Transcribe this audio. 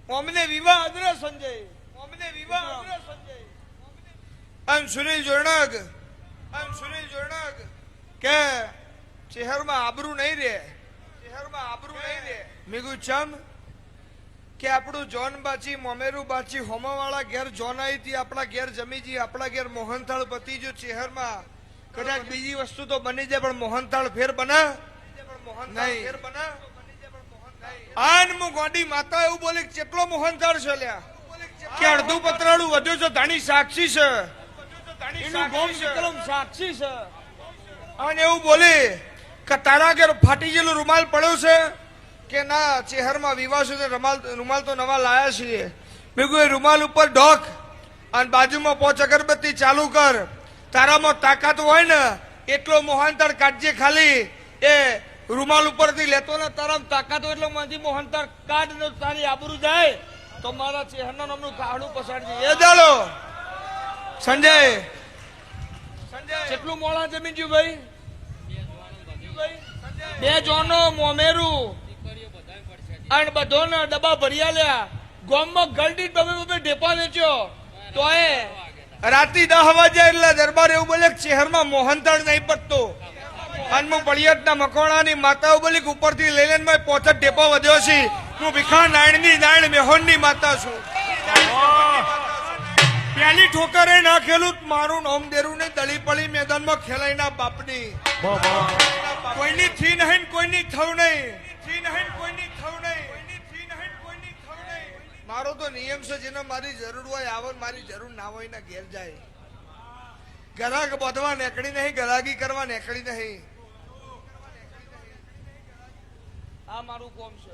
અમને વિવાહ અદ્ર સંજય, અમને વિવાહ અદ્ર સંજય. આમ સુનિલ જોરણગ, આમ સુનિલ જોરણગ કે શહેરમાં આબરૂ નહીં રે, શહેરમાં આબરૂ નહીં રે. મેગુ ચમ કે આપણું જોન બાચી મોમેરું બાચી હોમાવાળા ઘેર જોન આવી હતી, આપણા ઘેર જમીજી, આપણા ઘેર મોહનથાળ પતી જો શહેરમાં કદાચ બીજી વસ્તુ તો બની જાય પણ મોહનથાળ ફેર બના નહીં. આન મુ ગોડી માતા એવું બોલી કેટલો મોહનથાળ છે લ્યા કે અડધું પતરાળું વધ્યું છે, ધાણી સાક્ષી છે, એનું ગોમ વિક્રમ સાક્ષી છે. અને એવું બોલી કે તારા ઘેર ફાટી ગયેલું રૂમાલ પડ્યો છે કે ના ચહેરમાં વિવાહ છે, રૂમાલ તો નવા લાયા છીએ. મેં એ રૂમાલ ઉપર ઢોક અને બાજુમાં 5 અગરબત્તી ચાલુ કર, તારામાં તાકાત હોય ને એટલો મોહનથાળ કાઢજે, ખાલી એ રૂમાલ ઉપરથી લેતો ને તારામાં તાકાત હોય એટલે માંથી મોહનથાળ કાઢ ને તારી આબરૂ જાય તો મારા ચહેરના નામનું કાળું પસાડજે. એ ચાલો સંજય, સંજય કેટલું મોડા જમીન જ્યું ભાઈ? 2 જોનો મોમેરું અને બધો ને ડબ્બા ભર્યા લ્યા. ગોમમાં ગલડી બબે ઢેપા વેચ્યો તો એ રાતી 10 વાગ્યા એટલે દરબાર એવું બોલે શહેરમાં મોહનથાળ નહીં પડતો. અને હું બળિયાદના મકોણાની માતાઓ બોલી ઉપરથી લઈ લઈને 5 ઢેપા વધ્યો છે. હું ભીખા નાયણની નાયણ મેહોનની માતા છું. પહેલી ઠોકરે નાખેલું મારું નામ દેરું ને દળી પડી મેદાનમાં ખેલાઈના બાપની. કોઈની થી નહીં કોઈની થવ નહીં, થી નહીં કોઈની થવ નહીં, થી નહીં કોઈની થવ નહીં. મારો તો નિયમ છે જેને મારી જરૂર હોય આવે, મારી જરૂર ના હોય ને ઘેર જાય. ગરાગ બાંધવા નેકડી નહીં, ગરાગી કરવા નેકડી નહીં. આ મારું કોમ છે.